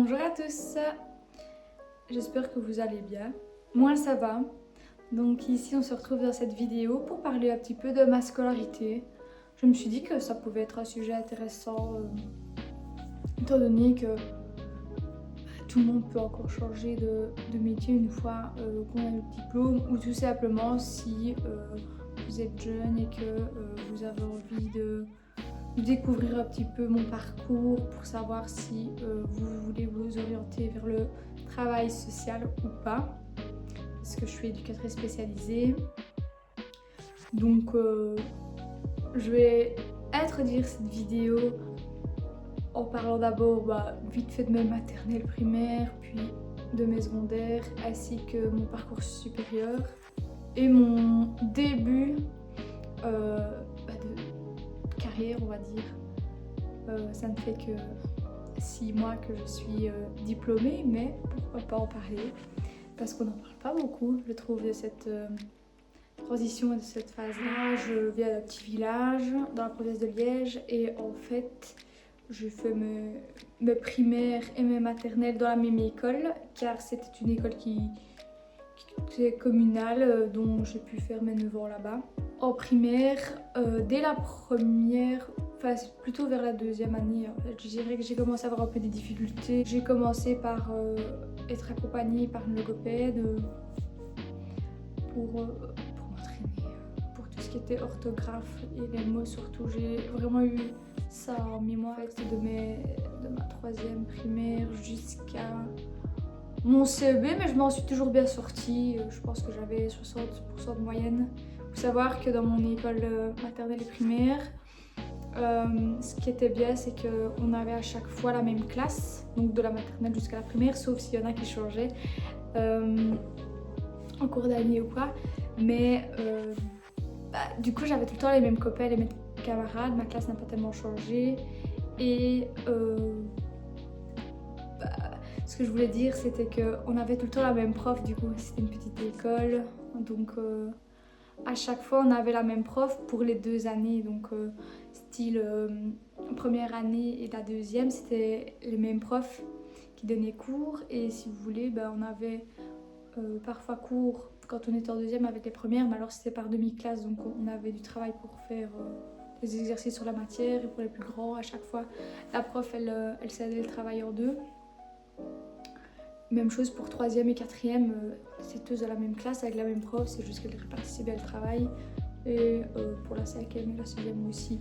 Bonjour à tous, j'espère que vous allez bien. Moi ça va. Donc ici on se retrouve dans cette vidéo pour parler un petit peu de ma scolarité. Je me suis dit que ça pouvait être un sujet intéressant étant donné que tout le monde peut encore changer de métier une fois qu'on a le diplôme ou tout simplement si vous êtes jeune et que vous avez envie de découvrir un petit peu mon parcours pour savoir si vous voulez vous orienter vers le travail social ou pas, parce que je suis éducatrice spécialisée. Donc je vais introduire cette vidéo en parlant d'abord vite fait de mes maternelles primaires, puis de mes secondaires, ainsi que mon parcours supérieur et mon début de carrière, on va dire. Ça ne fait que 6 mois que je suis diplômée, mais pourquoi pas en parler, parce qu'on n'en parle pas beaucoup, je trouve, de cette transition et de cette phase-là. Je viens d'un petit village dans la province de Liège et en fait je fais mes primaires et mes maternelles dans la même école, car c'était une école qui était communale, dont j'ai pu faire mes 9 ans là-bas. En primaire, dès la première, enfin plutôt vers la deuxième année, en fait, je dirais que j'ai commencé à avoir un peu des difficultés. J'ai commencé par être accompagnée par une logopède pour m'entraîner, pour tout ce qui était orthographe et les mots surtout. J'ai vraiment eu ça en mémoire de ma troisième primaire jusqu'à mon CEB, mais je m'en suis toujours bien sortie. Je pense que j'avais 60% de moyenne. Il faut savoir que dans mon école maternelle et primaire, ce qui était bien, c'est qu'on avait à chaque fois la même classe, donc de la maternelle jusqu'à la primaire, sauf s'il y en a qui changeaient en cours d'année ou quoi. Mais du coup, j'avais tout le temps les mêmes copains, les mêmes camarades. Ma classe n'a pas tellement changé. Et ce que je voulais dire, c'était qu'on avait tout le temps la même prof. Du coup, c'était une petite école. Donc, à chaque fois, on avait la même prof pour les 2 années. Donc, style première année et la deuxième, c'était les mêmes profs qui donnaient cours. Et si vous voulez, on avait parfois cours quand on était en deuxième avec les premières, mais alors c'était par demi-classe. Donc, on avait du travail pour faire des exercices sur la matière. Et pour les plus grands, à chaque fois, la prof, elle scindait le travail en deux. Même chose pour troisième et quatrième, c'est tous de la même classe avec la même prof, c'est juste qu'elle répartissait bien le travail. Et pour la cinquième et la sixième aussi.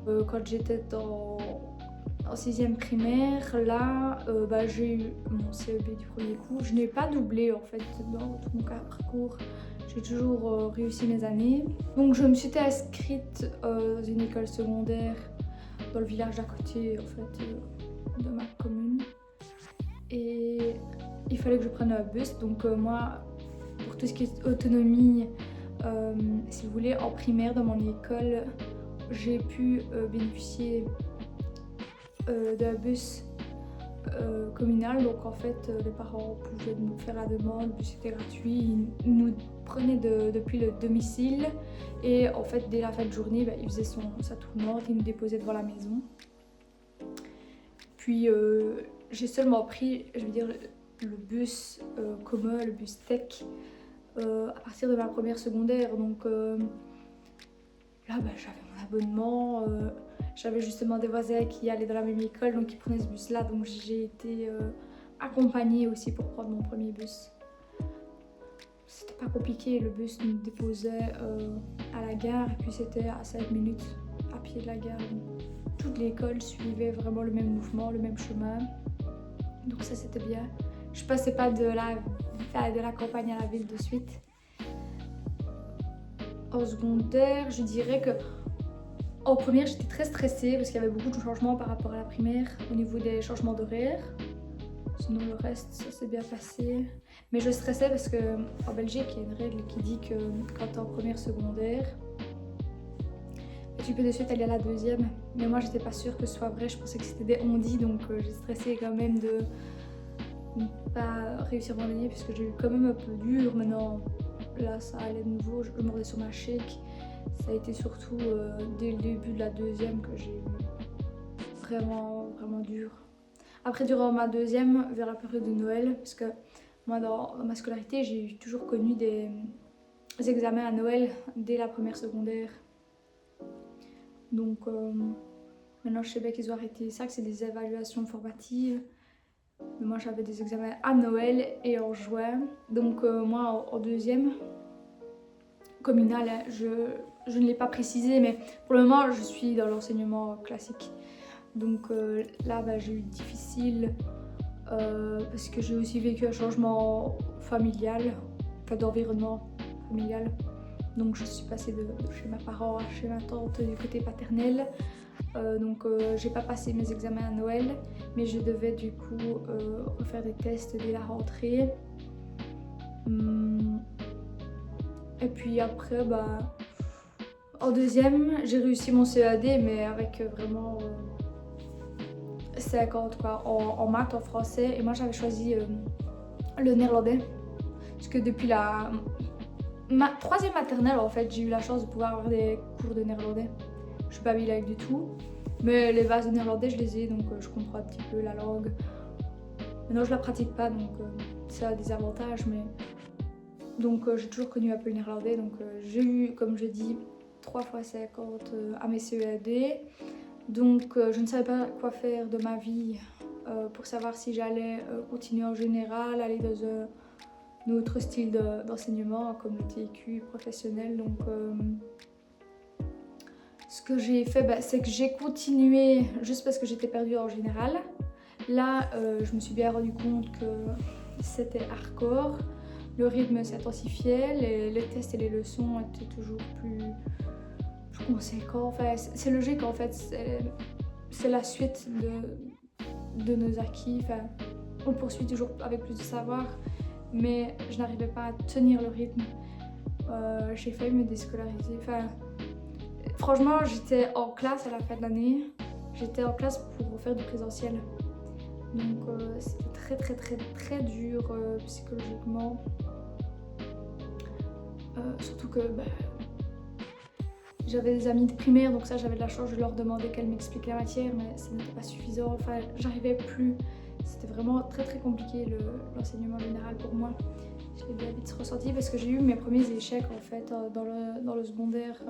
Quand j'étais en sixième primaire, là, j'ai eu mon CEB du premier coup. Je n'ai pas doublé en fait dans tout mon parcours. J'ai toujours réussi mes années. Donc je me suis inscrite dans une école secondaire dans le village d'à côté en fait de ma commune. Et il fallait que je prenne un bus. Donc moi, pour tout ce qui est autonomie, si vous voulez, en primaire dans mon école, j'ai pu bénéficier d'un bus communal. Donc en fait, les parents pouvaient nous faire la demande, le bus était gratuit, ils nous prenaient depuis le domicile et en fait dès la fin de journée, il faisait sa tournante, il nous déposait devant la maison. Puis j'ai seulement pris, je veux dire, le bus commun, le bus tech à partir de ma première secondaire. Donc là j'avais mon abonnement. J'avais justement des voisins qui allaient dans la même école, donc ils prenaient ce bus-là. Donc j'ai été accompagnée aussi pour prendre mon premier bus. C'était pas compliqué, le bus nous déposait à la gare et puis c'était à 5 minutes à pied de la gare. Donc, toute l'école suivait vraiment le même mouvement, le même chemin. Donc ça c'était bien. Je passais pas de la campagne à la ville de suite. En secondaire, je dirais que en première, j'étais très stressée parce qu'il y avait beaucoup de changements par rapport à la primaire au niveau des changements d'horaire. Sinon, le reste, ça s'est bien passé. Mais je stressais parce qu'en Belgique, il y a une règle qui dit que quand tu es en première secondaire, tu peux de suite aller à la deuxième. Mais moi, j'étais pas sûre que ce soit vrai. Je pensais que c'était des on-dit, donc j'ai stressé quand même de ne pas réussir mon année puisque j'ai eu quand même un peu dur. Maintenant, là, ça allait de nouveau. Je mordais sur ma chèque. Ça a été surtout dès le début de la deuxième que j'ai eu vraiment dur. Après, durant ma deuxième, vers la période de Noël, parce que moi, dans ma scolarité, j'ai toujours connu des examens à Noël dès la première secondaire. Donc, maintenant, je sais bien qu'ils ont arrêté ça, que c'est des évaluations formatives. Mais moi, j'avais des examens à Noël et en juin. Donc, moi, en deuxième communale, hein, je ne l'ai pas précisé, mais pour le moment, je suis dans l'enseignement classique. Donc là, j'ai eu difficile parce que j'ai aussi vécu un changement familial, enfin d'environnement familial. Donc je suis passée de chez mes parents à chez ma tante du côté paternel. Donc j'ai pas passé mes examens à Noël, mais je devais du coup refaire des tests dès la rentrée. Et puis après, en deuxième, j'ai réussi mon CAD, mais avec vraiment 50 quoi, en maths, en français. Et moi j'avais choisi le néerlandais, parce que depuis la troisième maternelle en fait, j'ai eu la chance de pouvoir avoir des cours de néerlandais. Je suis pas bilingue du tout, mais les bases de néerlandais je les ai, donc je comprends un petit peu la langue. Maintenant je la pratique pas, donc ça a des avantages, mais donc j'ai toujours connu un peu le néerlandais. Donc j'ai eu, comme je dis, 3 fois 50 à mes CEAD. Donc je ne savais pas quoi faire de ma vie pour savoir si j'allais continuer en général, aller dans un autre style d'enseignement comme le TQ professionnel. Donc ce que j'ai fait, c'est que j'ai continué juste parce que j'étais perdue en général. Là je me suis bien rendu compte que c'était hardcore, le rythme s'intensifiait, les tests et les leçons étaient toujours plus conséquent. Enfin, c'est logique en fait, c'est la suite de nos acquis. Enfin, on poursuit toujours avec plus de savoir, mais je n'arrivais pas à tenir le rythme. J'ai failli me déscolariser. Enfin, franchement, j'étais en classe à la fin de l'année. J'étais en classe pour faire du présentiel. Donc c'était très dur psychologiquement. Surtout que j'avais des amis de primaire, donc ça j'avais de la chance, je leur demandais qu'elles m'expliquent la matière, mais ça n'était pas suffisant, enfin j'arrivais plus. C'était vraiment très compliqué l'enseignement général pour moi. Je l'ai bien vite ressenti parce que j'ai eu mes premiers échecs en fait dans le secondaire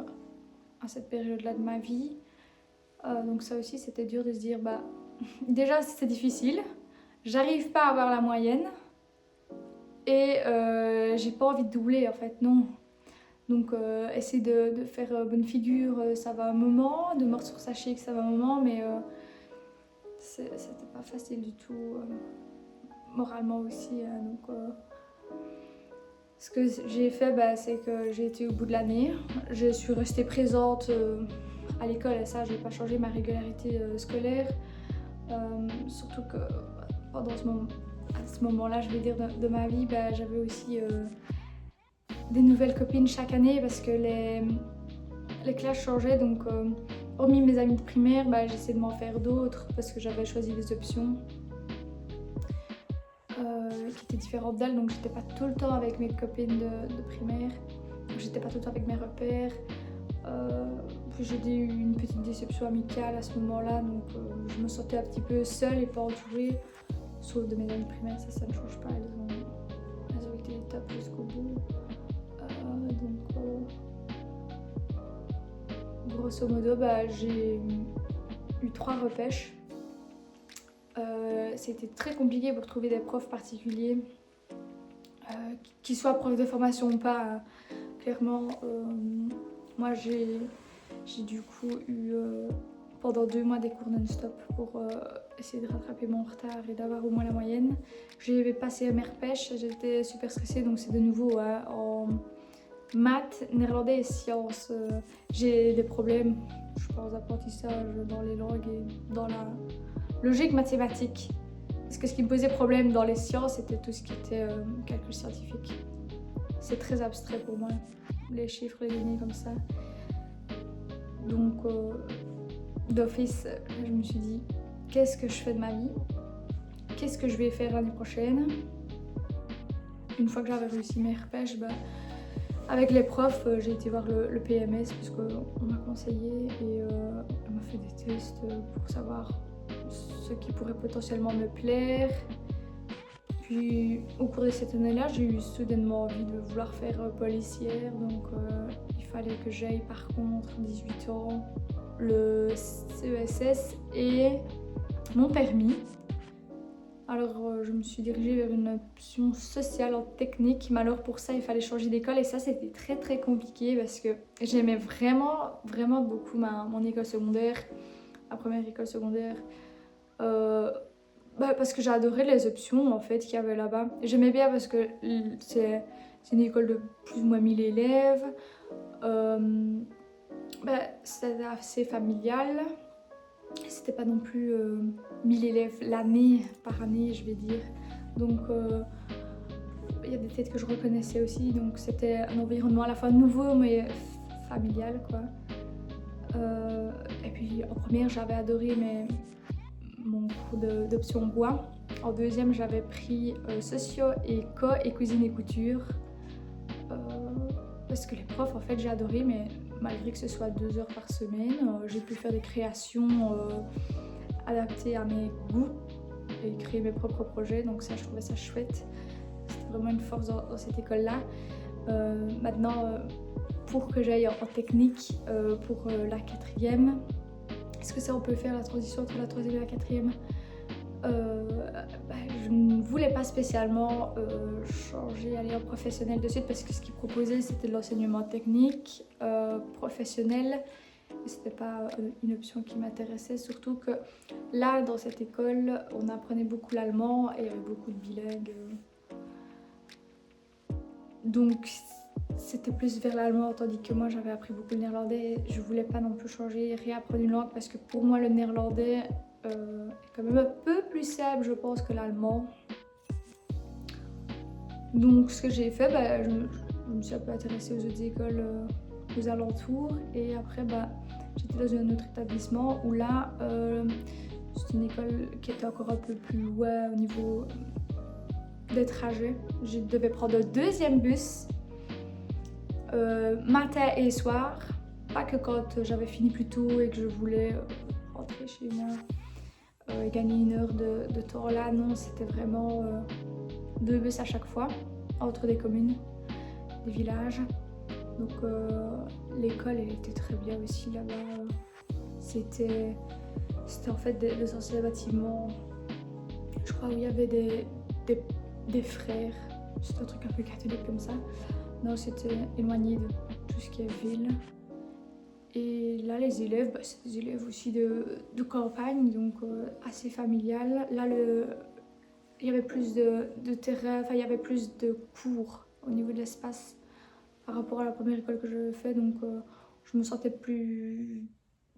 à cette période-là de ma vie. Donc ça aussi c'était dur de se dire, déjà c'était difficile, j'arrive pas à avoir la moyenne et j'ai pas envie de doubler en fait, non. Donc essayer de faire bonne figure, ça va un moment, de mordre sur sa chic, ça va un moment, mais c'était pas facile du tout, moralement aussi. Donc ce que j'ai fait, c'est que j'ai été au bout de l'année, je suis restée présente à l'école, et ça j'ai pas changé ma régularité scolaire, surtout que pendant à ce moment-là, je vais dire, de ma vie, j'avais aussi des nouvelles copines chaque année parce que les classes changeaient. Donc hormis mes amis de primaire, j'essayais de m'en faire d'autres parce que j'avais choisi des options qui étaient différentes d'elles. Donc j'étais pas tout le temps avec mes copines de primaire, j'étais pas tout le temps avec mes repères. Puis j'ai eu une petite déception amicale à ce moment-là, donc je me sentais un petit peu seule et pas entourée, sauf de mes amis de primaire. Ça ne change pas, elles ont été top jusqu'au bout. Donc grosso modo, j'ai eu 3 repêches. C'était très compliqué pour trouver des profs particuliers, qui soient profs de formation ou pas. Clairement, moi j'ai du coup eu pendant 2 mois des cours non-stop pour essayer de rattraper mon retard et d'avoir au moins la moyenne. J'ai passé mes repêches, j'étais super stressée, donc c'est de nouveau en maths, néerlandais et sciences. J'ai des problèmes, je pense, d'apprentissage dans les langues et dans la logique mathématique. Parce que ce qui me posait problème dans les sciences, c'était tout ce qui était calcul scientifique. C'est très abstrait pour moi, les chiffres, les lignes comme ça. Donc d'office, je me suis dit, qu'est-ce que je fais de ma vie? Qu'est-ce que je vais faire l'année prochaine? Une fois que j'avais réussi mes repêches, avec les profs, j'ai été voir le PMS parce qu'on m'a conseillé et on m'a fait des tests pour savoir ce qui pourrait potentiellement me plaire. Puis au cours de cette année-là, j'ai eu soudainement envie de vouloir faire policière, donc il fallait que j'aille par contre 18 ans, le CESS et mon permis. Alors je me suis dirigée vers une option sociale en technique, mais alors pour ça il fallait changer d'école et ça c'était très compliqué parce que j'aimais vraiment beaucoup mon école secondaire, ma première école secondaire. Parce que j'adorais les options en fait qu'il y avait là-bas. J'aimais bien parce que c'est une école de plus ou moins 1000 élèves. C'était assez familial. C'était pas non plus 1000 élèves l'année par année, je vais dire. Donc il y a des têtes que je reconnaissais aussi. Donc c'était un environnement à la fois nouveau mais familial quoi. Et puis en première j'avais adoré mon cours d'option bois. En deuxième, j'avais pris socio et co et cuisine et couture. Parce que les profs, en fait, j'ai adoré, mais malgré que ce soit 2 heures par semaine, j'ai pu faire des créations adaptées à mes goûts et créer mes propres projets. Donc ça, je trouvais ça chouette. C'était vraiment une force dans cette école-là. Maintenant, pour que j'aille en technique pour la 4e, est-ce que ça on peut faire la transition entre la 3e et la 4e? Je ne voulais pas spécialement changer, aller en professionnel de suite parce que ce qu'ils proposaient c'était de l'enseignement technique, professionnel. C'était pas une option qui m'intéressait, surtout que là dans cette école on apprenait beaucoup l'allemand et il y avait beaucoup de bilingues. Donc c'était plus vers l'allemand, tandis que moi j'avais appris beaucoup le néerlandais. Je voulais pas non plus changer, réapprendre une langue parce que pour moi le néerlandais est quand même un peu plus simple je pense que l'allemand. Donc ce que j'ai fait, je me suis un peu intéressée aux autres écoles aux alentours et après j'étais dans un autre établissement où là c'est une école qui était encore un peu plus loin au niveau des trajets. Je devais prendre le 2e bus matin et soir, pas que quand j'avais fini plus tôt et que je voulais rentrer chez moi et gagner 1 heure de temps là. Non, c'était vraiment 2 bus à chaque fois entre des communes, des villages. Donc l'école elle était très bien aussi là-bas. C'était en fait des anciens bâtiments, je crois où il y avait des frères, c'était un truc un peu catholique comme ça. Non, c'était éloigné de tout ce qui est ville. Et là, les élèves, c'est des élèves aussi de campagne, donc assez familial. Là, il y avait plus de terrain, enfin, il y avait plus de cours au niveau de l'espace par rapport à la première école que j'avais fait, donc je me sentais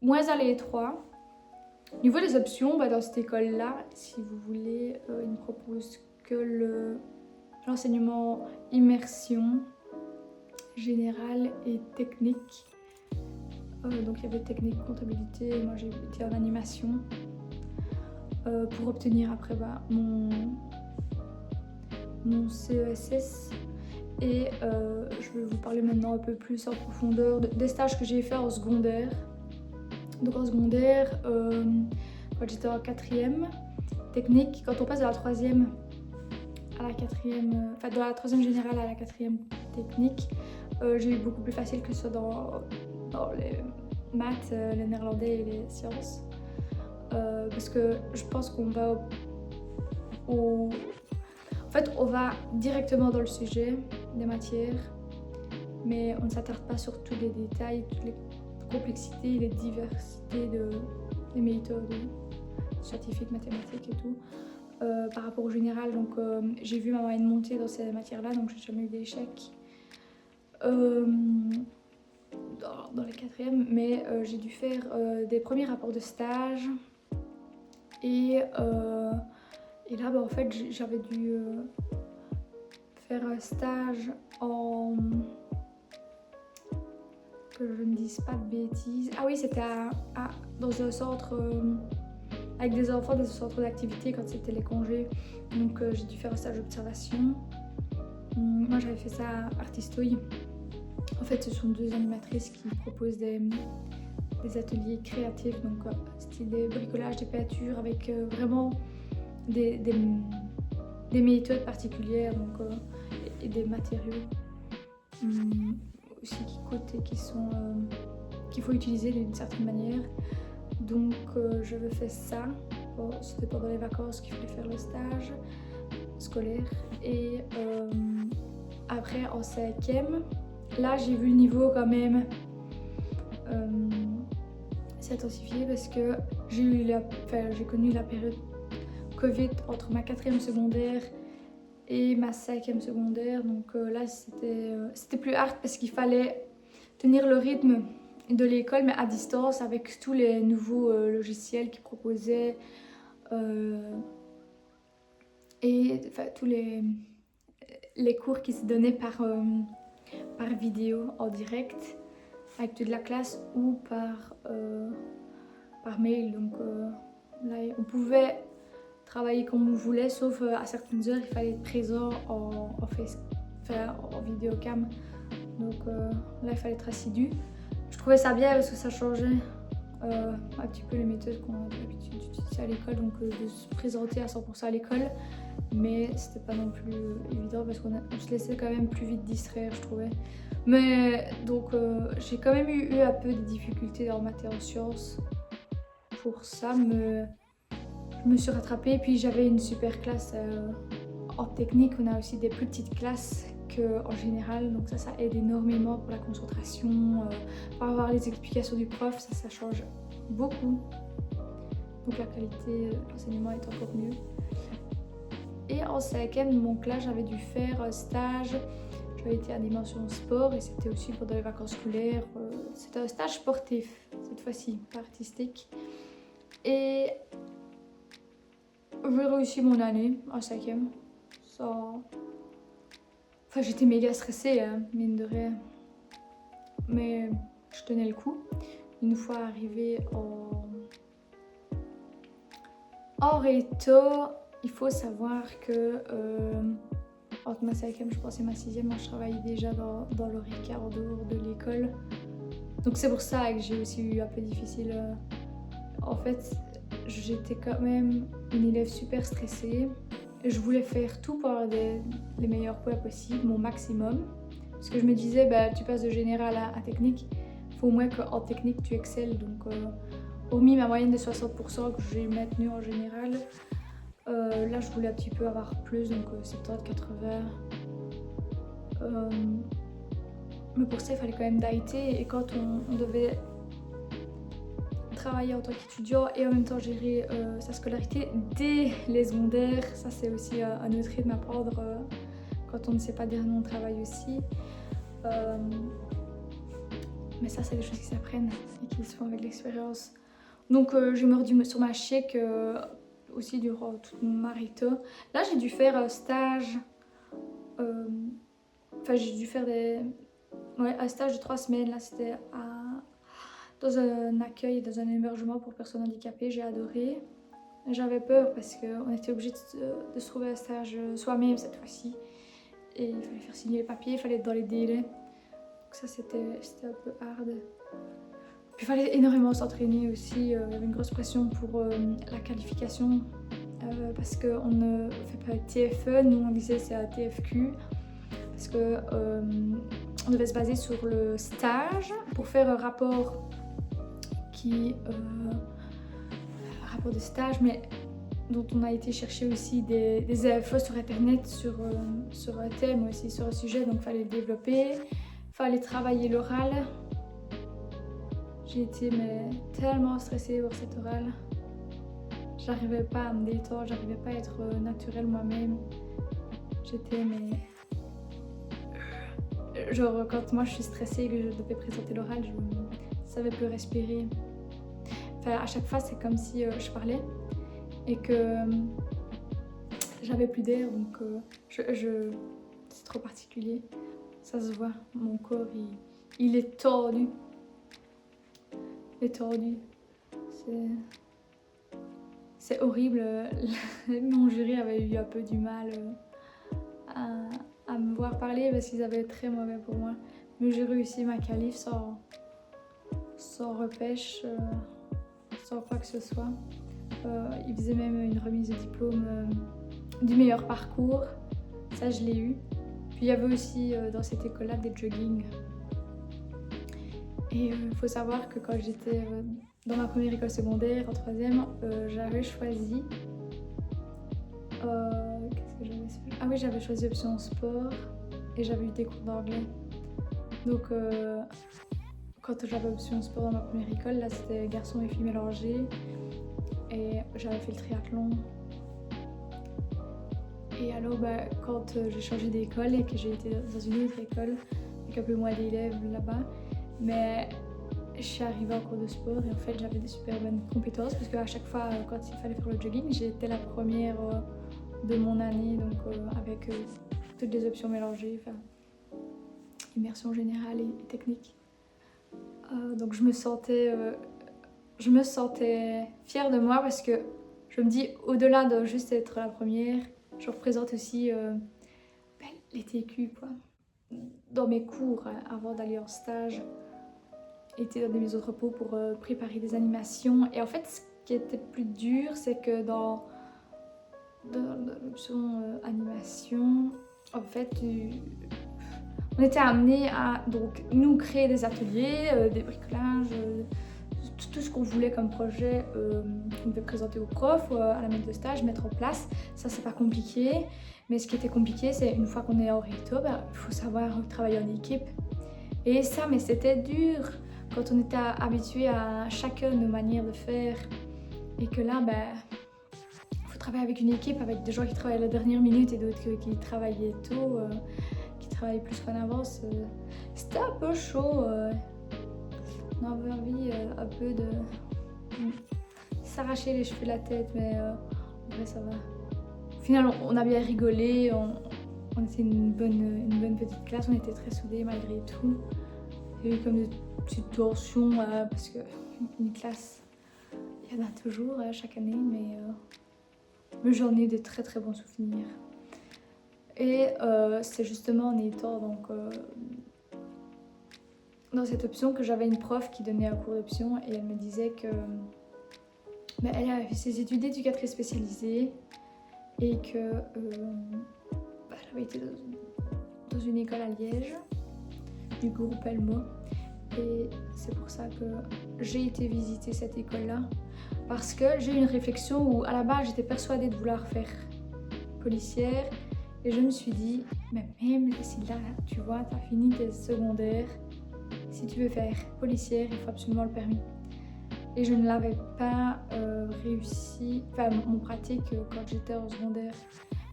moins à l'étroit. Au niveau des options, dans cette école-là, si vous voulez, ils ne proposent que l'enseignement immersion générale et technique. Donc il y avait technique, comptabilité, et moi j'ai été en animation pour obtenir après mon CESS. Et je vais vous parler maintenant un peu plus en profondeur des stages que j'ai fait en secondaire. Donc en secondaire, quand j'étais en 4e technique, quand on passe de la 3e à la 4e, enfin de la 3e générale à la 4e technique, j'ai eu beaucoup plus facile que ce soit dans les maths, le néerlandais et les sciences. Parce que je pense qu'on va en fait, on va directement dans le sujet des matières, mais on ne s'attarde pas sur tous les détails, toutes les complexités, les diversités des méthodes scientifiques, mathématiques et tout. Par rapport au général, donc j'ai vu ma moyenne monter dans ces matières-là, donc j'ai jamais eu d'échec dans les 4e, mais j'ai dû faire des premiers rapports de stage et là en fait j'avais dû faire un stage en... que je ne dise pas de bêtises. Ah oui, c'était dans un centre avec des enfants, dans un centre d'activité quand c'était les congés. Donc j'ai dû faire un stage d'observation. Moi j'avais fait ça à Artistouille. En fait ce sont 2 animatrices qui proposent des ateliers créatifs, donc style des bricolages, des peintures, avec vraiment des méthodes particulières, donc, et des matériaux aussi qui coûtent et qu'il faut utiliser d'une certaine manière. Donc je fais ça. Bon, c'était pendant les vacances qu'il fallait faire le stage scolaire. Et après en 5e, là j'ai vu le niveau quand même s'intensifier parce que j'ai connu la période Covid entre ma 4e secondaire et ma 5e secondaire. Donc là c'était plus hard parce qu'il fallait tenir le rythme de l'école mais à distance avec tous les nouveaux logiciels qu'ils proposaient et tous les cours qui se donnaient par vidéo en direct avec toute la classe ou par mail. Donc là on pouvait travailler comme on voulait, sauf à certaines heures il fallait être présent en vidéocam. Donc là il fallait être assidu. Je trouvais ça bien parce que ça changeait un petit peu les méthodes qu'on a l'habitude d'utiliser à l'école, donc de se présenter à 100% à l'école. Mais c'était pas non plus évident parce qu'on se laissait quand même plus vite distraire, je trouvais. Mais donc j'ai quand même eu un peu de difficultés en maths et en sciences pour ça, mais je me suis rattrapée. Et puis j'avais une super classe en technique. On a aussi des plus petites classes qu'en général, donc ça aide énormément pour la concentration, pour avoir les explications du prof, ça change beaucoup. Donc la qualité de l'enseignement est encore mieux. Et en 5e, donc là j'avais dû faire un stage. J'avais été à Dimension Sport et c'était aussi pendant les vacances scolaires. C'était un stage sportif cette fois-ci, pas artistique. Et j'ai réussi mon année en 5e. Enfin, j'étais méga stressée, hein, mine de rien. Mais je tenais le coup. Une fois arrivée en réto, il faut savoir que entre ma 5e, je pense, et ma 6e, moi je travaillais déjà dans le Ricard en dehors de l'école. Donc c'est pour ça que j'ai aussi eu un peu difficile. En fait, j'étais quand même une élève super stressée. Je voulais faire tout pour avoir les meilleurs points possibles, mon maximum. Parce que je me disais, bah, tu passes de général à technique, il faut au moins qu'en technique tu excelles. Donc, hormis ma moyenne de 60% que j'ai maintenue en général, là je voulais un petit peu avoir plus, donc 70, 80. Mais pour ça, il fallait quand même d'AIT. Et quand on devait travailler en tant qu'étudiant et en même temps gérer sa scolarité dès les secondaires, ça c'est aussi un autre rythme à prendre quand on ne sait pas dire non au travail aussi. Mais ça c'est des choses qui s'apprennent et qui se font avec l'expérience. Donc j'ai mordu sur ma chèque aussi durant toute ma réto. Là j'ai dû faire un stage, j'ai dû faire un stage de 3 semaines. Là c'était dans un accueil, dans un hébergement pour personnes handicapées. J'ai adoré. J'avais peur parce qu'on était obligé de se trouver un stage soi-même cette fois-ci. Et il fallait faire signer les papiers, il fallait être dans les délais. Donc ça c'était un peu hard. Puis il fallait énormément s'entraîner aussi. Il y avait une grosse pression pour la qualification. Parce qu'on ne fait pas le TFE, nous on disait c'est un TFQ. Parce que on devait se baser sur le stage pour faire un rapport rapport de stage, mais dont on a été chercher aussi des infos sur internet sur un thème aussi, sur un sujet, donc il fallait le développer, il fallait travailler l'oral. J'ai été tellement stressée pour cet oral, j'arrivais pas à me détendre, j'arrivais pas à être naturelle moi-même. J'étais genre quand moi je suis stressée et que je devais présenter l'oral, je ne savais plus respirer. Enfin, à chaque fois, c'est comme si je parlais et que j'avais plus d'air, donc c'est trop particulier. Ça se voit, mon corps, il est tordu. Il est tordu. C'est horrible. Mon jury avait eu un peu du mal à me voir parler parce qu'ils avaient très mauvais pour moi. Mais j'ai réussi ma qualif sans sans repêche, sans quoi que ce soit. Ils faisaient même une remise de diplôme du meilleur parcours, ça je l'ai eu. Puis il y avait aussi dans cette école-là des joggings. Et il faut savoir que quand j'étais dans ma première école secondaire, en troisième, j'avais choisi... qu'est-ce que j'avais fait? Ah oui, j'avais choisi option sport et j'avais eu des cours d'anglais. Donc quand j'avais option sport dans ma première école, là c'était garçons et filles mélangés. Et j'avais fait le triathlon. Et alors quand j'ai changé d'école et que j'ai été dans une autre école avec un peu moins d'élèves là-bas, mais je suis arrivée en cours de sport et en fait j'avais des super bonnes compétences parce qu'à chaque fois quand il fallait faire le jogging, j'étais la première de mon année, donc avec toutes les options mélangées, enfin immersion générale et technique. Donc je me sentais fière de moi parce que je me dis, au-delà de juste être la première, je représente aussi les TQ, quoi. Dans mes cours, avant d'aller en stage, j'étais dans des maisons de repos pour préparer des animations. Et en fait, ce qui était plus dur, c'est que dans l'option animation, en fait, on était amenés à donc, nous créer des ateliers, des bricolages, tout ce qu'on voulait comme projet, qu'on devait présenter au prof, à la maître de stage, mettre en place. Ça, c'est pas compliqué. Mais ce qui était compliqué, c'est une fois qu'on est en réto, il faut savoir travailler en équipe. Et ça, mais c'était dur quand on était habitué à chacun nos manières de faire. Et que là, il faut travailler avec une équipe, avec des gens qui travaillent à la dernière minute et d'autres qui travaillaient tôt, qui travaillaient plus qu'en avance. C'était un peu chaud. On avait envie un peu de s'arracher les cheveux de la tête, mais en vrai ça va. Au final, on a bien rigolé, on était une bonne petite classe, on était très soudés malgré tout. Il y a eu comme des petites tensions parce qu'une classe, il y en a toujours chaque année, mais j'en ai des très très bons souvenirs. Et c'est justement en étant donc dans cette option que j'avais une prof qui donnait un cours d'option et elle me disait que elle avait fait ses études d'éducatrice spécialisée et que elle avait été dans une école à Liège du groupe Elmo et c'est pour ça que j'ai été visiter cette école-là parce que j'ai eu une réflexion où à la base j'étais persuadée de vouloir faire policière et je me suis dit mais même si là tu vois t'as fini tes secondaires, si tu veux faire policière, il faut absolument le permis. Et je ne l'avais pas réussi, enfin mon pratique quand j'étais en secondaire.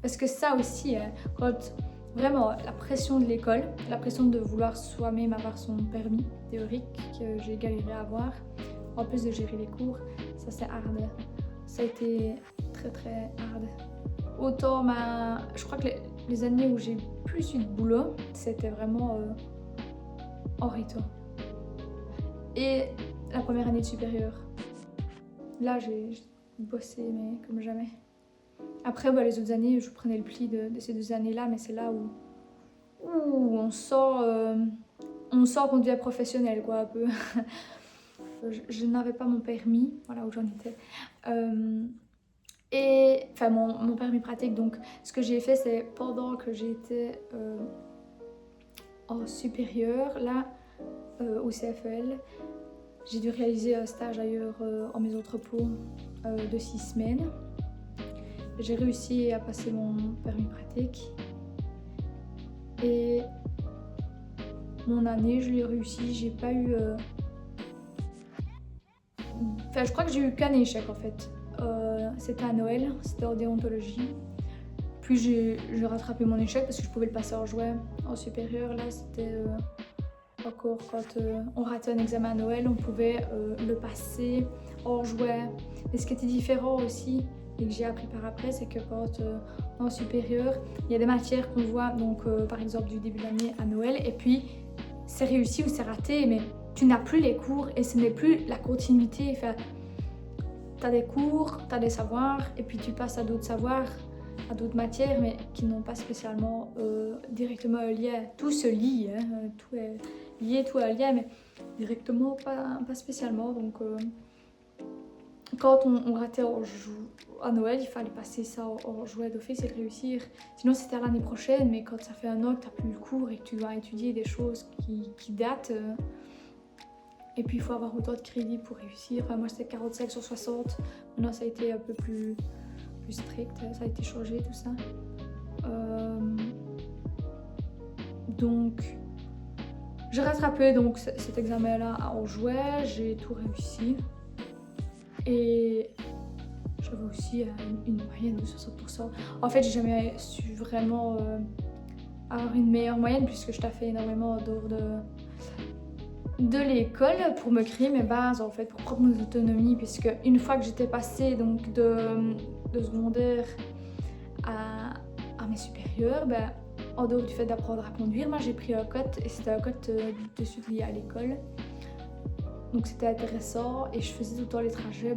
Parce que ça aussi, quand vraiment la pression de l'école, la pression de vouloir soi-même avoir son permis théorique que j'ai galéré à avoir, en plus de gérer les cours, ça c'est hard. Ça a été très très hard. Autant je crois que les années où j'ai plus eu de boulot, c'était vraiment en réto. Et la première année de supérieur. Là, j'ai bossé, mais comme jamais. Après, les autres années, je prenais le pli de ces 2 années-là, mais c'est là où on sent qu'on devient professionnel, quoi, un peu. Je n'avais pas mon permis, voilà où j'en étais. Et, enfin, mon permis pratique, donc, ce que j'ai fait, c'est pendant que j'étais en supérieur, là, au CFEL, j'ai dû réaliser un stage ailleurs en maison de repos de 6 semaines. J'ai réussi à passer mon permis pratique. Et mon année, je l'ai réussi. J'ai pas eu... Enfin, je crois que j'ai eu qu'un échec en fait. C'était à Noël, c'était en déontologie. Puis j'ai rattrapé mon échec parce que je pouvais le passer en jouet. En supérieur, là, c'était... encore quand on ratait un examen à Noël, on pouvait le passer hors jouet. Mais ce qui était différent aussi, et que j'ai appris par après, c'est que quand en supérieur, il y a des matières qu'on voit, donc par exemple du début de l'année à Noël, et puis c'est réussi ou c'est raté, mais tu n'as plus les cours et ce n'est plus la continuité. Enfin, tu as des cours, tu as des savoirs, et puis tu passes à d'autres savoirs. à d'autres matières, mais qui n'ont pas spécialement directement un lien. Tout se lie, hein, tout est lié, tout a un lien, mais directement pas spécialement. Donc quand on ratait à Noël, il fallait passer ça en jouet d'office et le réussir. Sinon c'était à l'année prochaine, mais quand ça fait un an que tu n'as plus le cours et que tu dois étudier des choses qui datent, et puis il faut avoir autant de crédit pour réussir. Enfin, moi c'était 45 sur 60, maintenant ça a été un peu plus strict, ça a été changé tout ça. Donc j'ai rattrapé donc cet examen là en jouet, j'ai tout réussi. Et j'avais aussi une moyenne de 60%. En fait, j'ai jamais su vraiment avoir une meilleure moyenne puisque je taffais énormément en dehors de l'école pour me créer mes bases, en fait, pour prendre mon autonomie. Puisque une fois que j'étais passée donc de secondaire à mes supérieurs, ben, en dehors du fait d'apprendre à conduire, moi j'ai pris un code et c'était un code de suite lié à l'école. Donc c'était intéressant et je faisais tout le temps les trajets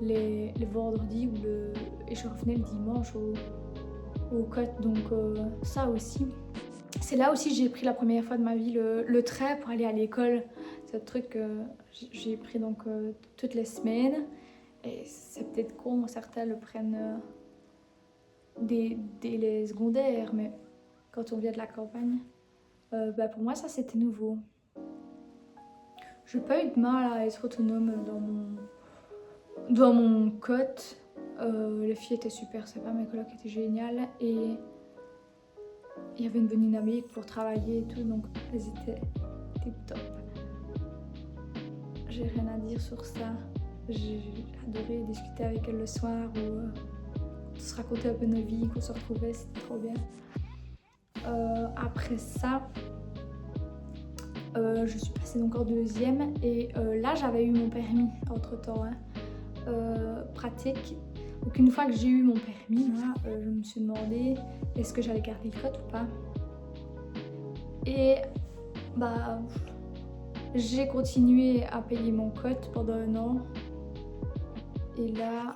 les vendredis et je revenais le dimanche au côte. Donc ça aussi. C'est là aussi que j'ai pris la première fois de ma vie le train pour aller à l'école. C'est un truc que j'ai pris donc toutes les semaines. Et c'est peut-être con, certains le prennent dès les secondaires, mais quand on vient de la campagne, pour moi ça c'était nouveau. J'ai pas eu de mal à être autonome dans mon cote. Les filles étaient super sympas, mes colocs étaient géniales et il y avait une bonne dynamique pour travailler et tout, donc elles étaient tip top. J'ai rien à dire sur ça. J'ai adoré discuter avec elles le soir ou se raconter un peu nos vies, qu'on se retrouvait, c'était trop bien. Après ça, je suis passée donc en deuxième et là j'avais eu mon permis entre temps, pratique. Donc une fois que j'ai eu mon permis, moi, je me suis demandé est-ce que j'allais garder le code ou pas. Et j'ai continué à payer mon code pendant un an. Et là,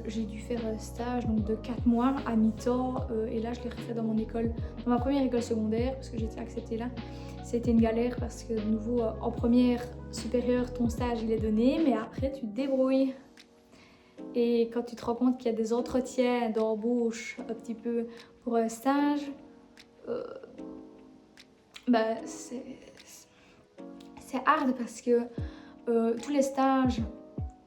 j'ai dû faire un stage donc de 4 mois à mi-temps. Et là, je l'ai refait dans mon école, dans ma première école secondaire, parce que j'étais acceptée là. C'était une galère parce que de nouveau, en première supérieure, ton stage il est donné, mais après tu te débrouilles. Et quand tu te rends compte qu'il y a des entretiens d'embauche un petit peu pour un stage, c'est hard parce que tous les stages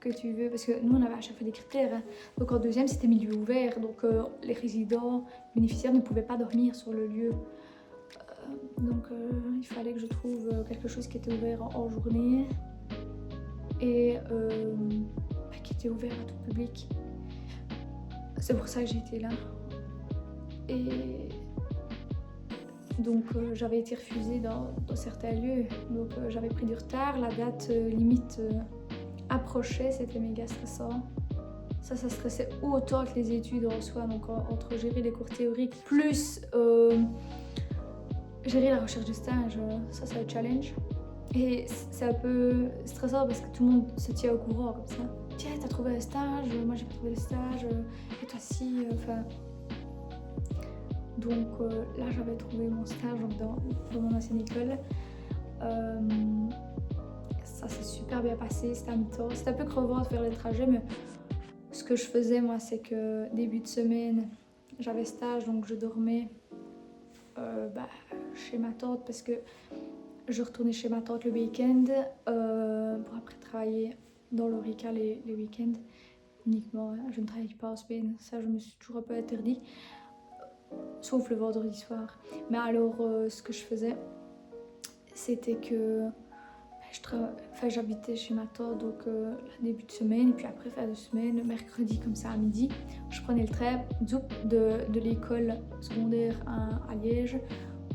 que tu veux, parce que nous on avait à chaque fois des critères, hein. Donc en deuxième c'était milieu ouvert, donc les résidents, bénéficiaires ne pouvaient pas dormir sur le lieu. Donc il fallait que je trouve quelque chose qui était ouvert en journée et qui était ouvert à tout public. C'est pour ça que j'ai été là. Et donc j'avais été refusée dans certains lieux, donc j'avais pris du retard, la date limite approchait, c'était méga stressant. Ça stressait autant que les études en soi, donc entre gérer les cours théoriques plus gérer la recherche de stage, ça c'est un challenge. Et c'est un peu stressant parce que tout le monde se tient au courant comme ça. Tiens, t'as trouvé un stage, moi j'ai pas trouvé le stage, et toi si, enfin... Donc là j'avais trouvé mon stage dans mon ancienne école. Ça s'est super bien passé, c'était à mi-temps. C'était un peu crevant de faire les trajets, mais ce que je faisais moi c'est que début de semaine, j'avais stage, donc je dormais chez ma tante parce que je retournais chez ma tante le week-end pour après travailler dans l'Orica les week-ends uniquement. Je ne travaille pas en semaine, ça je me suis toujours un peu interdit, sauf le vendredi soir. Mais alors ce que je faisais, c'était que j'habitais chez ma tante donc début de semaine et puis après fin de semaine, mercredi comme ça à midi, je prenais le train de l'école secondaire à Liège.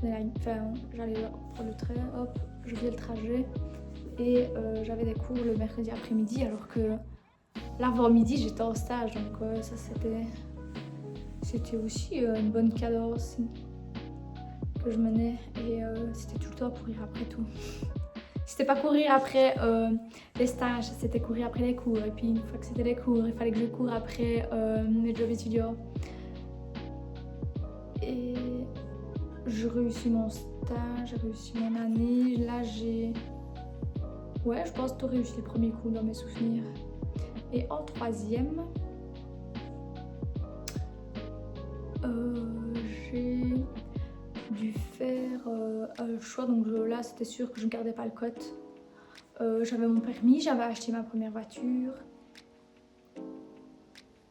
J'allais prendre le train, hop, je faisais le trajet et j'avais des cours le mercredi après-midi alors que l'avant-midi j'étais en stage, donc ça c'était aussi une bonne cadence que je menais et c'était tout le temps courir après tout. C'était pas courir après les stages, c'était courir après les cours et puis une fois que c'était les cours, il fallait que je cours après mes jobs étudiants. Et je réussis mon stage, j'ai réussi mon année. Là, ouais, je pense tout réussi les premiers coups dans mes souvenirs. Et en troisième, j'ai dû faire le choix. Donc là, c'était sûr que je ne gardais pas le cote. J'avais mon permis, j'avais acheté ma première voiture.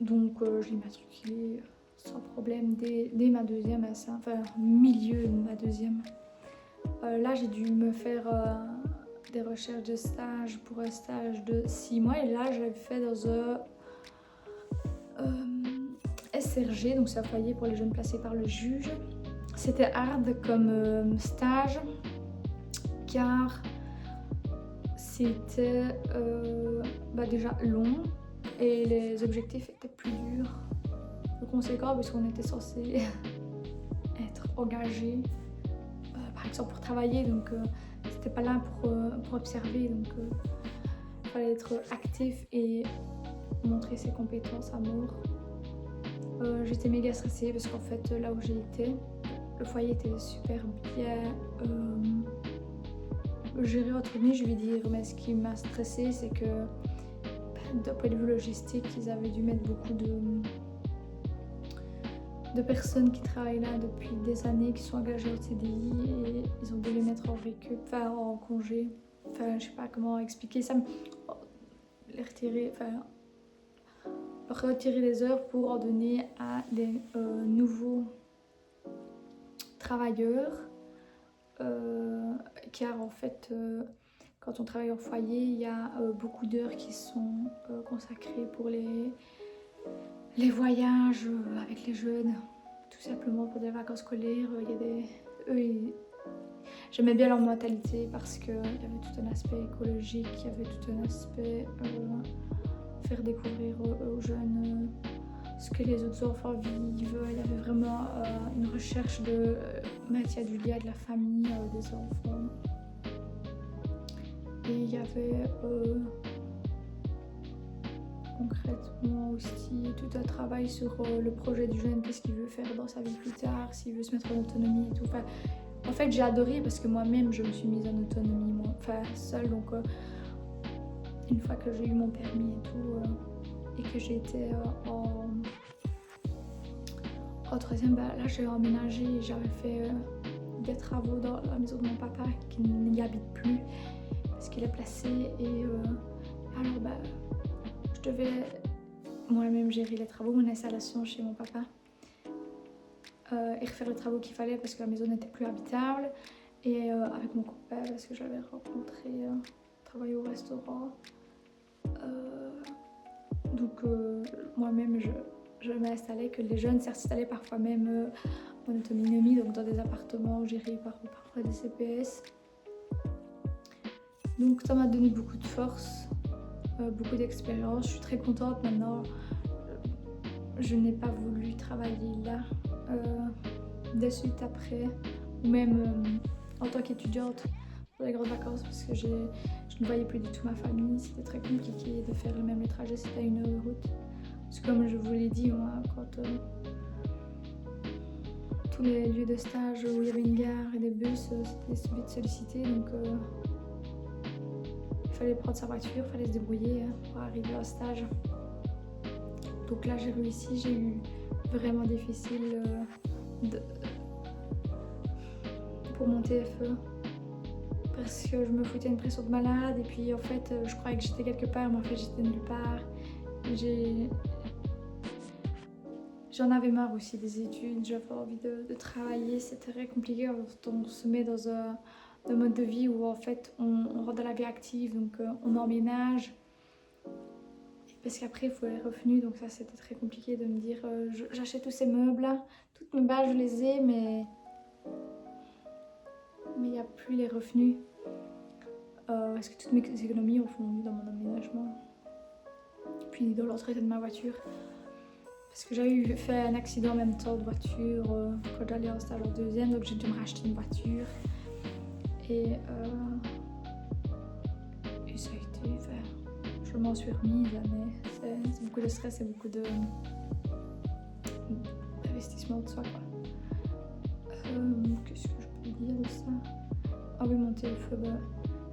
Donc je l'ai matriculée sans problème dès ma deuxième, enfin milieu de ma deuxième. Là, j'ai dû me faire des recherches de stage pour un stage de 6 mois. Et là, j'avais fait dans un SRG, donc c'est un foyer pour les jeunes placés par le juge. C'était hard comme stage, car c'était déjà long et les objectifs étaient plus durs que conséquent parce qu'on était censé être engagé, par exemple pour travailler, donc c'était pas là pour observer, donc il fallait être actif et montrer ses compétences à mort. J'étais méga stressée parce qu'en fait là où j'ai été, le foyer était super bien géré entre nous, je vais dire, mais ce qui m'a stressée, c'est que d'un point de vue logistique, ils avaient dû mettre beaucoup de personnes qui travaillent là depuis des années, qui sont engagées au CDI, et ils ont dû les mettre en récup, enfin en congé, enfin je sais pas comment expliquer ça, les retirer, enfin retirer les heures pour en donner à des nouveaux travailleurs, car en fait quand on travaille au foyer, il y a beaucoup d'heures qui sont consacrées pour les voyages avec les jeunes, tout simplement pour des vacances scolaires. J'aimais bien leur mentalité parce qu'il y avait tout un aspect écologique, il y avait tout un aspect faire découvrir aux jeunes ce que les autres enfants vivent. Il y avait vraiment une recherche de mettre du lien de la famille, des enfants. Et il y avait concrètement aussi tout un travail sur le projet du jeune, qu'est-ce qu'il veut faire dans sa vie plus tard, s'il veut se mettre en autonomie et tout. Enfin, en fait, j'ai adoré parce que moi-même, je me suis mise en autonomie, seule. Donc, une fois que j'ai eu mon permis et tout, et que j'ai été en troisième, là, j'ai emménagé et j'avais fait des travaux dans la maison de mon papa qui n'y habite plus parce qu'il est placé. Et alors, je devais moi-même gérer les travaux, mon installation chez mon papa, et refaire les travaux qu'il fallait parce que la maison n'était plus habitable, et avec mon copain parce que j'avais rencontré travailler au restaurant, donc moi-même je m'installais, que les jeunes s'installaient parfois même en autonomie, donc dans des appartements gérés par parfois des CPS. Donc ça m'a donné beaucoup de force, beaucoup d'expérience. Je suis très contente maintenant. Je n'ai pas voulu travailler là de suite après, ou même en tant qu'étudiante pour les grandes vacances, parce que je ne voyais plus du tout ma famille. C'était très compliqué de faire le trajet, c'était à 1 heure de route. Parce que comme je vous l'ai dit, moi, quand tous les lieux de stage où il y avait une gare et des bus, c'était vite sollicité, donc il fallait prendre sa voiture, il fallait se débrouiller pour arriver au stage. Donc là, j'ai réussi, j'ai eu vraiment difficile pour mon TFE parce que je me foutais une pression de malade, et puis en fait, je croyais que j'étais quelque part, mais en fait, j'étais nulle part. J'en avais marre aussi des études, j'avais envie de travailler, c'était très compliqué quand on se met dans un mode de vie où en fait on rentre dans la vie active, donc on emménage, parce qu'après il faut les revenus, donc ça c'était très compliqué de me dire j'achète tous ces meubles là, toutes mes bases je les ai, mais il n'y a plus les revenus, parce que toutes mes économies ont fondu dans mon aménagement, puis dans l'entretien de ma voiture. Parce que j'avais fait un accident en même temps de voiture quand j'allais en stage en deuxième, donc j'ai dû me racheter une voiture. Et ça a été, je m'en suis remise, mais c'est beaucoup de stress et beaucoup d'investissement de soi, quoi. Qu'est-ce que je peux dire de ça? Ah oui, mon TFE, bah,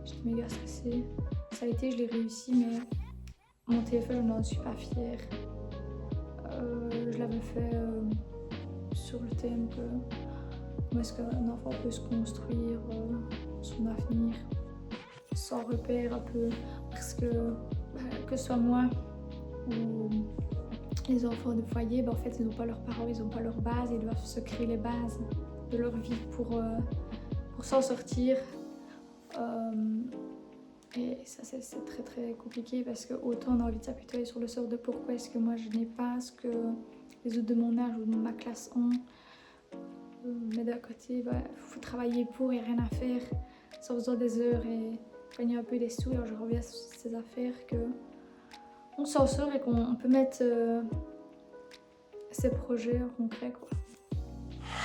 j'étais méga stressée. Ça a été, je l'ai réussi, mais mon TFE, je n'en suis pas fière. Je l'avais fait sur le thème que comment est-ce qu'un enfant peut se construire son avenir sans repère un peu. Parce que ce soit moi ou les enfants de foyer, en fait, ils n'ont pas leurs parents, ils n'ont pas leur base, ils doivent se créer les bases de leur vie pour s'en sortir. Et ça, c'est très très compliqué parce que autant on a envie de s'appuyer sur le sort de pourquoi est-ce que moi je n'ai pas ce que les autres de mon âge ou de ma classe ont. Mais d'un côté, faut travailler pour et rien à faire, sans faisant des heures et gagner un peu des sous. Alors je reviens sur ces affaires que on s'en sort et qu'on peut mettre ces projets en concret, quoi.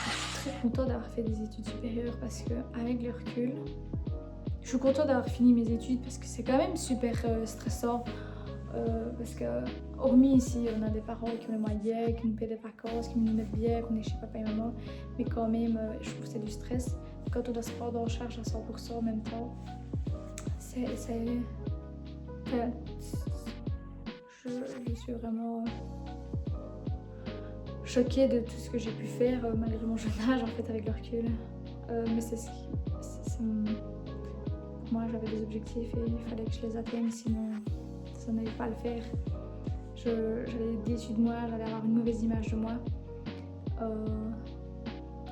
Je suis très contente d'avoir fait des études supérieures parce qu'avec le recul, je suis contente d'avoir fini mes études parce que c'est quand même super stressant. Parce que, hormis ici, on a des parents qui ont les moyens, qui nous paient des vacances, qui nous mettent bien, qu'on est chez papa et maman, mais quand même, je trouve que c'est du stress. Quand on doit se prendre en charge à 100% en même temps, je suis vraiment choquée de tout ce que j'ai pu faire malgré mon jeune âge en fait avec le recul. Mais pour moi j'avais des objectifs et il fallait que je les atteigne, sinon ça n'allait pas le faire. J'allais être déçue de moi, j'allais avoir une mauvaise image de moi.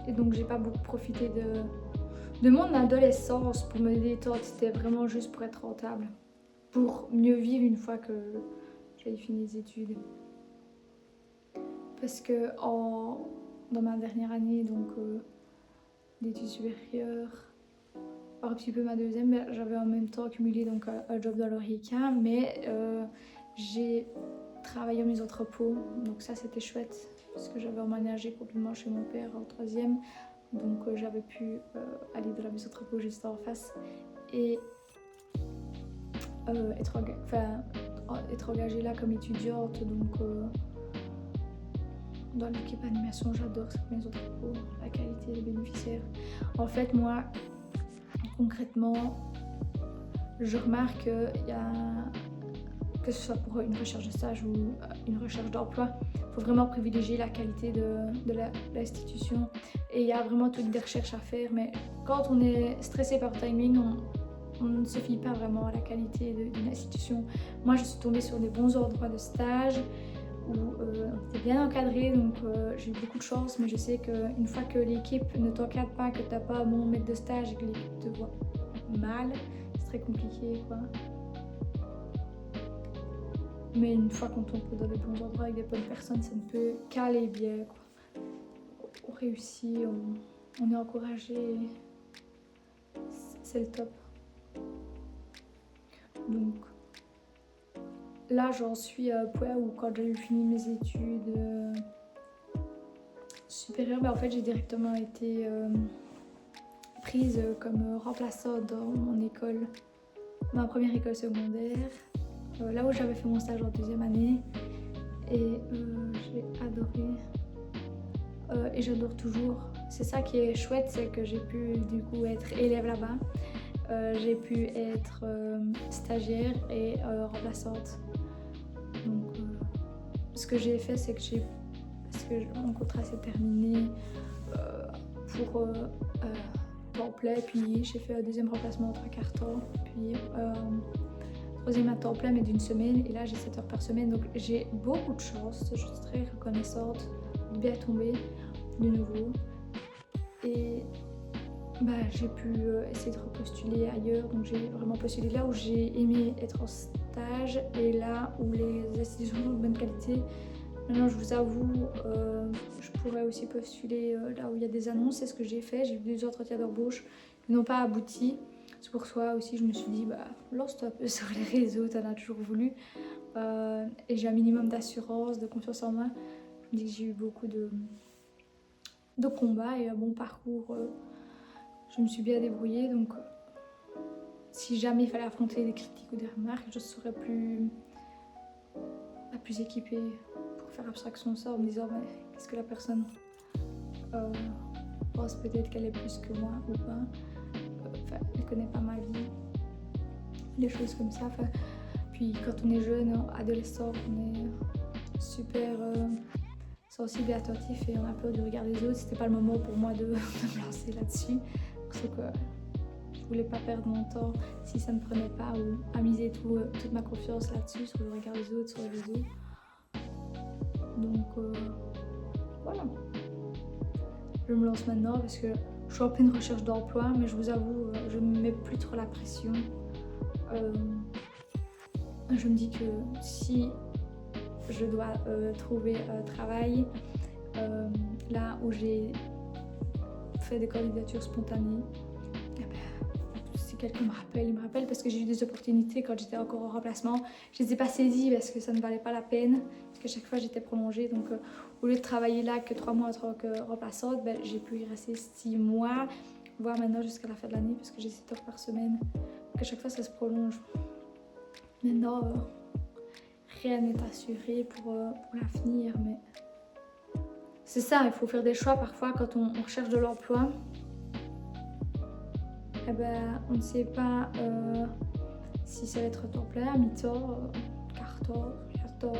Et donc j'ai pas beaucoup profité de mon adolescence pour me détendre, c'était vraiment juste pour être rentable, pour mieux vivre une fois que j'avais fini les études. Parce que dans ma dernière année d'études supérieures, un petit peu ma deuxième, j'avais en même temps accumulé donc un job dans l'ORECA, mais j'ai travaillé dans les entrepôts, donc ça c'était chouette parce que j'avais emménagé complètement chez mon père en troisième, donc j'avais pu aller dans la maison entrepôt juste en face et être engagée là comme étudiante, donc dans l'équipe animation. J'adore cette maison entrepôt, la qualité des bénéficiaires. En fait, moi concrètement, je remarque que ce soit pour une recherche de stage ou une recherche d'emploi, il faut vraiment privilégier la qualité de l'institution. Et il y a vraiment toutes des recherches à faire, mais quand on est stressé par le timing, on ne se fie pas vraiment à la qualité d'une institution. Moi, je suis tombée sur des bons endroits de stage où on était bien encadré, donc j'ai eu beaucoup de chance, mais je sais qu'une fois que l'équipe ne t'encadre pas, que tu n'as pas un bon maître de stage et que l'équipe te voit mal, c'est très compliqué, quoi. Mais une fois qu'on tombe dans des bons endroits avec des bonnes personnes, ça ne peut qu'aller bien, quoi. On réussit, on est encouragé, c'est le top. Donc là, j'en suis à un point où quand j'ai fini mes études supérieures, en fait, j'ai directement été prise comme remplaçante dans mon école, ma première école secondaire, là où j'avais fait mon stage en deuxième année, et j'ai adoré et j'adore toujours. C'est ça qui est chouette, c'est que j'ai pu du coup être élève là-bas, j'ai pu être stagiaire et remplaçante. Donc ce que j'ai fait, c'est que parce que mon contrat s'est terminé pour temps plein, puis j'ai fait un deuxième remplacement en 3/4 temps, puis troisième à temps plein mais d'une semaine, et là j'ai 7 heures par semaine, donc j'ai beaucoup de chance, je suis très reconnaissante de bien tomber de nouveau. Et j'ai pu essayer de repostuler ailleurs, donc j'ai vraiment postulé là où j'ai aimé être en stage et là où les institutions sont de bonne qualité. Maintenant, je vous avoue, je pourrais aussi postuler là où il y a des annonces, c'est ce que j'ai fait. J'ai eu 2 entretiens d'embauche qui n'ont pas abouti. C'est pour ça aussi, je me suis dit, lance-toi un peu sur les réseaux, t'en as toujours voulu. Et j'ai un minimum d'assurance, de confiance en moi. Je me dis que j'ai eu beaucoup de combats et un bon parcours. Je me suis bien débrouillée, donc si jamais il fallait affronter des critiques ou des remarques, je serais plus équipée pour faire abstraction de ça en me disant qu'est-ce que la personne pense peut-être qu'elle est plus que moi ou pas. Enfin, elle connaît pas ma vie, des choses comme ça. Enfin, puis quand on est jeune, adolescent, on est super sensible et attentif et on a peur du regard des autres. C'était pas le moment pour moi de me lancer là-dessus. Parce que je voulais pas perdre mon temps si ça ne prenait pas ou à miser toute ma confiance là-dessus, sur le regard des autres, sur les réseaux. Donc voilà. Je me lance maintenant parce que je suis en pleine recherche d'emploi, mais je vous avoue, je ne me mets plus trop la pression. Je me dis que si je dois trouver travail, là où j'ai fait des candidatures spontanées, si quelqu'un me rappelle, il me rappelle parce que j'ai eu des opportunités quand j'étais encore en remplacement. Je ne les ai pas saisies parce que ça ne valait pas la peine, parce que chaque fois j'étais prolongée. Donc au lieu de travailler là que 3 mois en tant que remplaçante, j'ai pu y rester 6 mois, voire maintenant jusqu'à la fin de l'année parce que j'ai 7 heures par semaine. Donc à chaque fois ça se prolonge. Maintenant, rien n'est assuré pour l'avenir, mais c'est ça, il faut faire des choix parfois quand on recherche de l'emploi. On ne sait pas si ça va être temps plein, mi-temps, quart-temps, tiers-temps.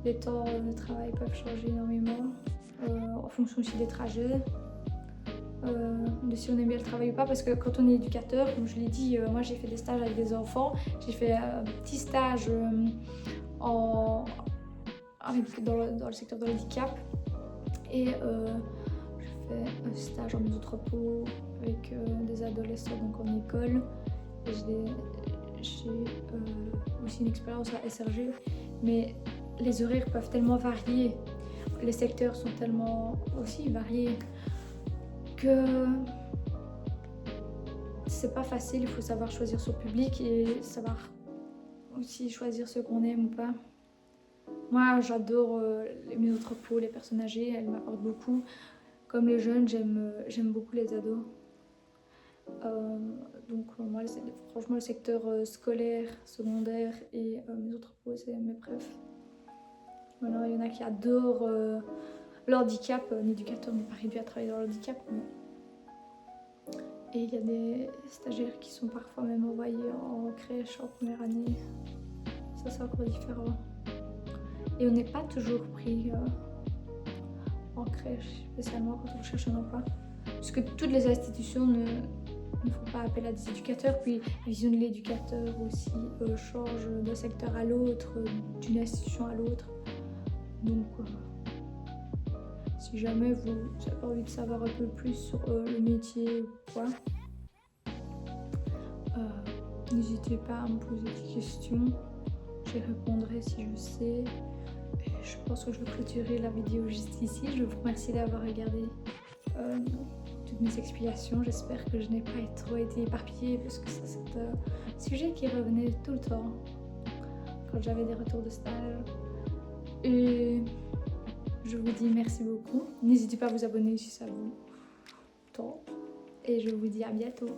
Les temps de travail peuvent changer énormément en fonction aussi des trajets, de si on aime bien le travail ou pas. Parce que quand on est éducateur, comme je l'ai dit, moi j'ai fait des stages avec des enfants. J'ai fait un petit stage dans le secteur de l'handicap et je fais un stage en maison de repos avec des adolescents donc en école. Et j'ai aussi une expérience à SRG, mais les horaires peuvent tellement varier, les secteurs sont tellement aussi variés que c'est pas facile. Il faut savoir choisir son public et savoir aussi choisir ce qu'on aime ou pas. Moi j'adore les maisons de repos, les personnes âgées, elles m'apportent beaucoup. Comme les jeunes, j'aime beaucoup les ados. Donc moi franchement le secteur scolaire, secondaire et maisons de repos, c'est mes préfs. Maintenant il y en a qui adorent l'handicap. Un éducateur n'est pas réduit à travailler dans l'handicap, mais... Et il y a des stagiaires qui sont parfois même envoyés en crèche en première année. Ça c'est encore différent. Et on n'est pas toujours pris en crèche, spécialement quand on cherche un emploi. Puisque toutes les institutions ne font pas appel à des éducateurs, puis la vision de l'éducateur aussi change d'un secteur à l'autre, d'une institution à l'autre. Donc si jamais vous avez envie de savoir un peu plus sur le métier ou quoi, n'hésitez pas à me poser des questions, j'y répondrai si je sais. Et je pense que je vais clôturer la vidéo juste ici. Je vous remercie d'avoir regardé toutes mes explications. J'espère que je n'ai pas trop été éparpillée parce que ça c'est un sujet qui revenait tout le temps quand j'avais des retours de stage. Et je vous dis merci beaucoup. N'hésitez pas à vous abonner si ça vous tente. Et je vous dis à bientôt.